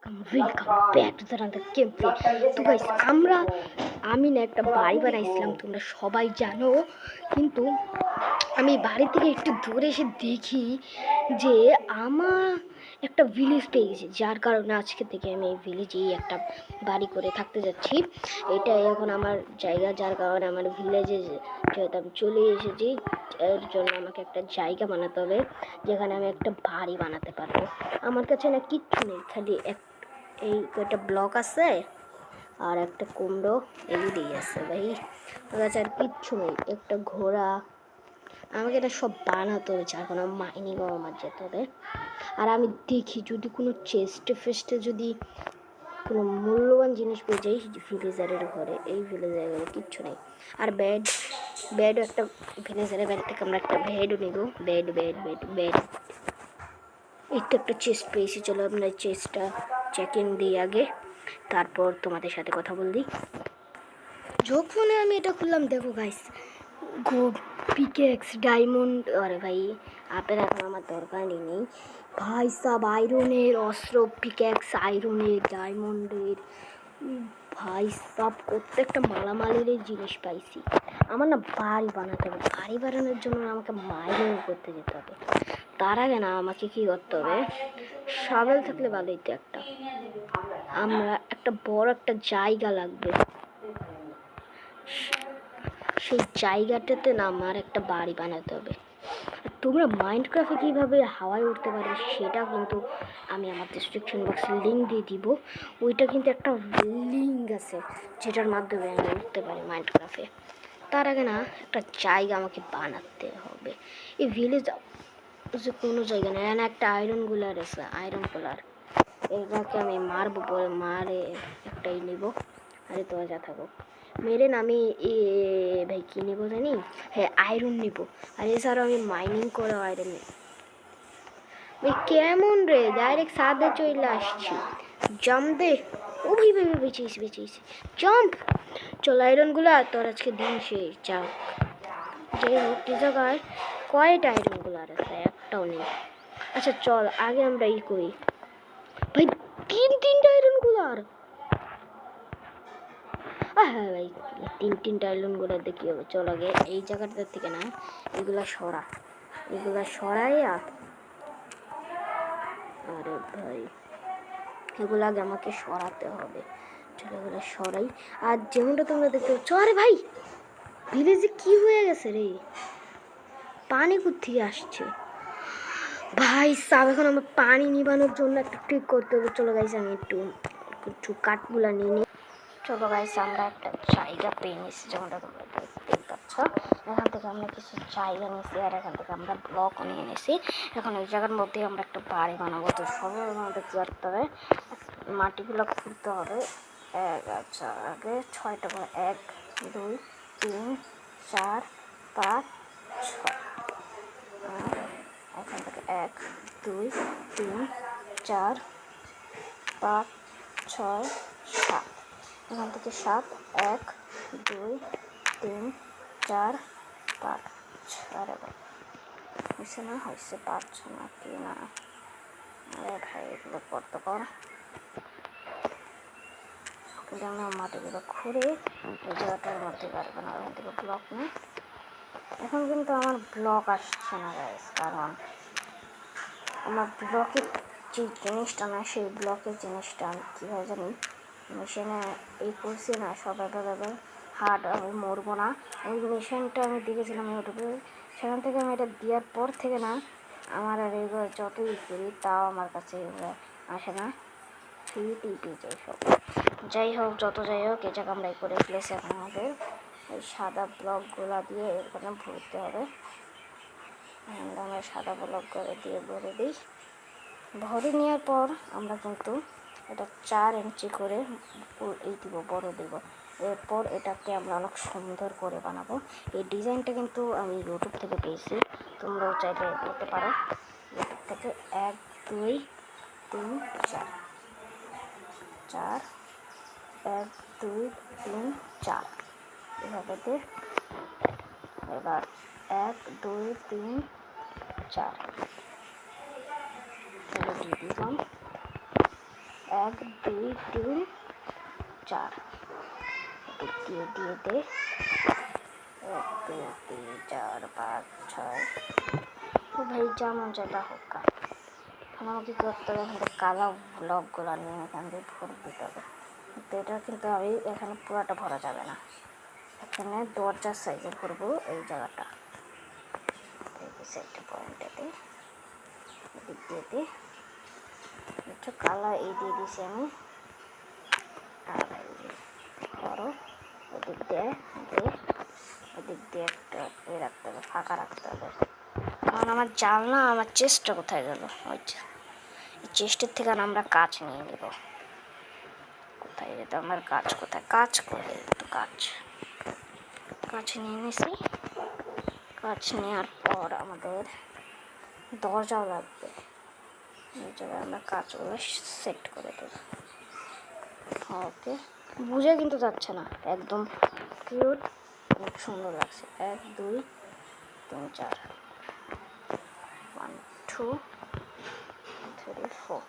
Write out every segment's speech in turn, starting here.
Welcome back to the another game play. তো guys আমি না একটা বাড়ি বানাইছিলাম, তোমরা সবাই জানো। কিন্তু আমি বাড়ি থেকে একটু দূরে এসে দেখি যে আমার একটা ভিলেজ পেয়ে গেছে, যার কারণে আজকে থেকে আমি এই ভিলেজেই একটা বাড়ি করে থাকতে যাচ্ছি। এটাই এখন আমার জায়গা, যার কারণে আমার ভিলেজে যেহেতু আমি চলে এসেছি, এর জন্য আমাকে একটা জায়গা বানাতে হবে যেখানে আমি একটা বাড়ি বানাতে পারবো। আমার কাছে না কিচ্ছু নেই, খালি এই কয়টা ব্লক আছে আর একটা কুমড়ো, এগুলোই আছে ভাই। আমার কাছে আর কিচ্ছু নেই। একটা ঘোড়া, আমাকে এটা সব বানাতে হবে, যার কোনো মাইনিংও আমার যেতে হবে। আর আমি দেখি যদি কোনো চেস্টে ফেস্টে যদি কোনো মূল্যবান জিনিস পেয়ে যাই ভিলেজারের ঘরে। এই ভিলেজারের ঘরে কিচ্ছু নেই। আর বেডও একটা ভিলেজারের ব্যাগ থেকে আমরা একটা বেডও নিব। বেড এই তো একটা চেস্ট পেয়েছি। চলো আমরা চেস্টটা চেকিং দিই আগে, তারপর তোমাদের সাথে কথা বলি। যখন আমি এটা খুললাম, দেখো গাইস, পিকেক্স ডায়মন্ড। আরে ভাই, আপেল এখন আমার দরকার নেই ভাই। সব আয়রনের অস্ত্র, পিকেক্স আয়রনের, ডায়মন্ডের, ভাই সব প্রত্যেকটা মালামালের জিনিস পাইছি। আমার না বাড়ি বানাতে হবে। বাড়ি বানানোর জন্য আমাকে মাইনিং করতে যেতে হবে। তার আগে না আমাকে কি করতে হবে, শাবেল থাকলে ভালো হইতো একটা। আমরা একটা বড় একটা জায়গা লাগবে, সেই জায়গাটাতে না আমার একটা বাড়ি বানাতে হবে। তোমরা মাইনক্রাফটে কীভাবে হাওয়ায় উঠতে পারবে সেটা কিন্তু আমি আমার ডিসক্রিপশন বক্সে লিঙ্ক দিয়ে দিব। ওইটা কিন্তু একটা লিঙ্ক আছে যেটার মাধ্যমে আমি উঠতে পারি মাইনক্রাফটে। তার আগে না একটা জায়গা আমাকে বানাতে হবে। এই ভিলেজ যে কোনো জায়গা নেই, না একটা আয়রন গুলার আছে, আয়রন কুলার। এটাকে আমি মারবো, পরে মারে একটাই নিব। আরে তো যা থাকুক, মেরে না আমি ভাই কী নেবো জানি, হ্যাঁ আয়রন নেবো। আর এছাড়াও আমি মাইনিং করে আয়রন নেব। ভাই কেমন রে, ডাইরেক্ট সাদে চলে আসছি। জাম্প দে। ও ভাই ভাই বেঁচেছি। জাম্প। চল আয়রনগুলো, তোর আজকে দিন শেষ। যাক, যে হোক, কি জায়গায় কয়টা আয়রনগুলো আর আছে, একটাও নেই। আচ্ছা চল আগে আমরা করি ভাই, তিনটা আয়রনগুলো আর। হ্যাঁ ভাই, তিনটা আইল্যান্ডগুলো দেখি হবে। চল আগে এই জায়গাটার থেকে না এগুলা সরাই। আরে ভাই, এগুলো আগে আমাকে সরাতে হবে। চলো এগুলো সরাই। আর যেমনটা তোমরা দেখতে পাচ্ছ, আরে ভাই ভিলেজে কি হয়ে গেছে রে, পানি কোত্থেকে আসছে ভাই সাব। এখন আমার পানি নিবানোর জন্য একটা ট্রিক করতে হবে। চলো গাইস আমি একটু কাঠগুলা নিয়ে নিই। চলো গাইস আমরা একটা জায়গা পেয়ে নিয়েছি, যেমনটা তোমরা দেখতে পাচ্ছ। এখান থেকে আমরা কিছু জায়গা নিয়েছি আর এখান থেকে আমরা ব্লকও নিয়ে নিয়েছি। এখন এই জায়গার মধ্যে আমরা একটা বাড়ি বানাবো। তো সবাই আমাদের কী করতে হবে, মাটিগুলো খুঁড়তে হবে। আচ্ছা আগে 6টা করে, 1 2 3 4 5 6। এখান থেকে 1 2 3 4 5 6 7। এখান থেকে 7 1 2 3 4 5 6। হয়েছে না, হয়েছে 5 না কি না। আরে ভাই এগুলো কত কর, কিন্তু আমরা মাটিগুলো খুঁড়ে এই জায়গাটার মধ্যে পারবো না। ওখান থেকে ব্লক নেই। এখন কিন্তু আমার ব্লক আসছে না গাইস, কারণ আমার ব্লকের যে জিনিসটা না, সেই ব্লকের জিনিসটা আমি কীভাবে জানি মেশিনে এই করছি না, সবাই হার্ড আমি মরবো না। ওই মেশিনটা আমি দেখেছিলাম ইউটিউবে, সেখান থেকে আমি এটা দেওয়ার পর থেকে না আমার আর এগুলো যতই করি তাও আমার কাছে এগুলো আসে না, ফ্রিতেই পেয়ে যাই সব। যাই হোক, যত যাই হোক, এই জায়গা আমরা করে ফেলেছি। এখন আমাদের এই সাদা ব্লকগুলো দিয়ে এখানে ভরতে হবে। আমরা সাদা ব্লক করে দিয়ে ভরে দিই। ভরে নেওয়ার পর আমরা কিন্তু এটা 4 ইঞ্চি করে এই দিব, বড় দিব। এরপর এটাকে আমরা অনেক সুন্দর করে বানাবো। এই ডিজাইনটা কিন্তু আমি ইউটিউব থেকে পেয়েছি, তোমরাও চাইলে করতে পারো ইউটিউব থেকে। 1 2 3 4 4 1 2 3 4 এভাবে দে। এবার 1 2 3 4 দিয়ে দিলাম। 1 2 3 4 এদিক দিয়ে দিয়ে দে 1 2 3 4 5 6 তো ভাই যেমন যেটা হোক এখন আমাকে কী করতে হবে, এখান থেকে কালো ব্লকগুলো নিয়ে এখান থেকে ভরে দিতে হবে। তো এটা কিন্তু আমি এখানে পুরাটা ভরা যাবে না, এখানে দরজার সাইজে ভরবো এই জায়গাটা, এই সাইডটা পয়েন্টটাতে এদিক দিয়ে একটু কালো এই দিয়ে দিয়েছি আমি। আর ধরো ওদিক দিয়ে ওদিক দিয়ে একটা এ রাখতে হবে, ফাঁকা রাখতে হবে। কারণ আমার জানলা আমার চেস্টটা কোথায় গেল, ওই এই চেস্টের থেকে আমরা কাজ নিয়ে নেব। কোথায় যেত আমার কাজ, কোথায় কাজ করে একটু কাজ নিয়ে নিছি। কাজ নেওয়ার পর আমাদের দরজাও লাগবে, এই জায়গায় আমরা কাজগুলো সেট করে দেব। ওকে, বুঝে কিন্তু যাচ্ছে না, একদম কিউট, খুব সুন্দর লাগছে। 1 2 3 4 1 2 3 4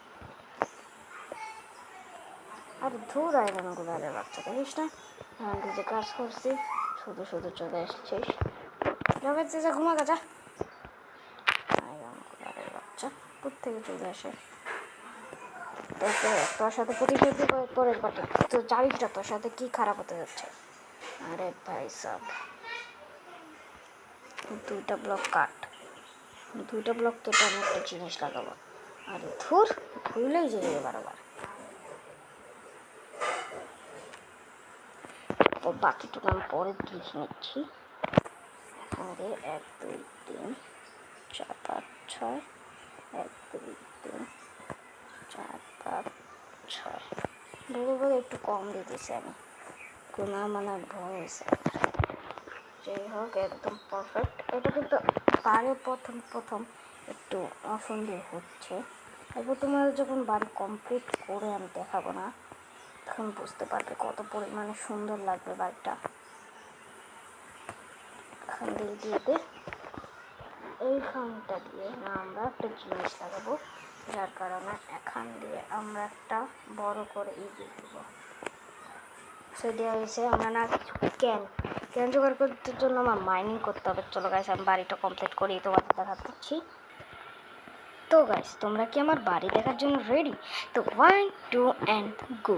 আর ধুর আয়রনগুলারের বাচ্চা দেখিস না, আমি যে কাজ করছি শুধু শুধু চলে এসছিস, যাবে যা ঘুমা যা। আয়রনগুলারের বাচ্চা কোথেকে চলে আসে, তোর সাথে প্রতিযোগী পরের পাটে তো জানিস না তোর সাথে কি খারাপ হতে যাচ্ছে। আরে ভাই সব 2টা ব্লক কাট, 2টা ব্লক তো আমি একটা জিনিস লাগাবো। আরে ধুর, ভুলেই যাই বারবার। ও বাকিটুকু আমি পরে লিখে নিচ্ছি। এখন দিয়ে 1 2 3 4 5 6 1 2 3 4 5 6 বলে একটু কম দিয়ে দিয়েছি আমি, কোনো মানে ভয় হয়েছে। যাই হোক একদম পারফেক্ট। এটা কিন্তু বাড়ি প্রথম একটু অসুন্দর হচ্ছে, তারপর তোমাদের যখন বাড়ি কমপ্লিট করে আমি দেখাবো না, তখন বুঝতে পারবে কত পরিমাণে সুন্দর লাগবে বাড়িটা। এখান দিয়ে এইখানটা দিয়ে আমরা একটা জিনিস লাগাবো, যার কারণে এখান দিয়ে আমরা একটা বড় করে দিয়ে দেবো। সে দেওয়া হয়েছে। আমরা না ক্যান জোগাড় করতে জন্য আমার মাইনিং করতে হবে। চলো গাইস আমি বাড়িটা কমপ্লিট করি তোমাদের দেখাচ্ছি। তো গাইস তোমরা কি আমার বাড়ি দেখার জন্য রেডি? তো 1 2 and go।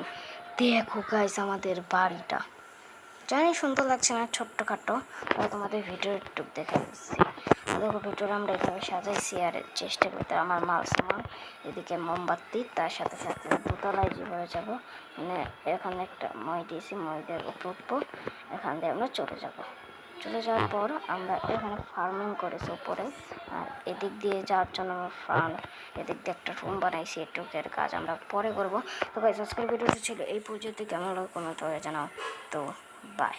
দেখো গাইস আমাদের বাড়িটা, জানি সুন্দর লাগছে না, ছোট্টখাটো, তোমাদের ভিডিও একটু দেখে দিচ্ছি। দেখো ভিডিওটা আমরা এভাবে সাজাইছি, আর চেষ্টার ভিতরে আমার মাল সামান, এদিকে মোমবাতি, তার সাথে সাথে দোতলায় যেভাবে যাবো, মানে এখানে একটা মই দিয়েছি, মই দিয়ে উপরে উঠবো, এখান দিয়ে আমরা চলে যাওয়ার পর আমরা এখানে ফার্মিং করেছি উপরে, আর এদিক দিয়ে যাওয়ার জন্য আমরা এদিক দিয়ে একটা রুম বানাইছি। এটুকের কাজ আমরা পরে করবো। তো গাইস আজকের ভিডিওটা ছিল এই পর্যন্ত, কেমন লাগে কমেন্ট করে জানাও। তো বাই।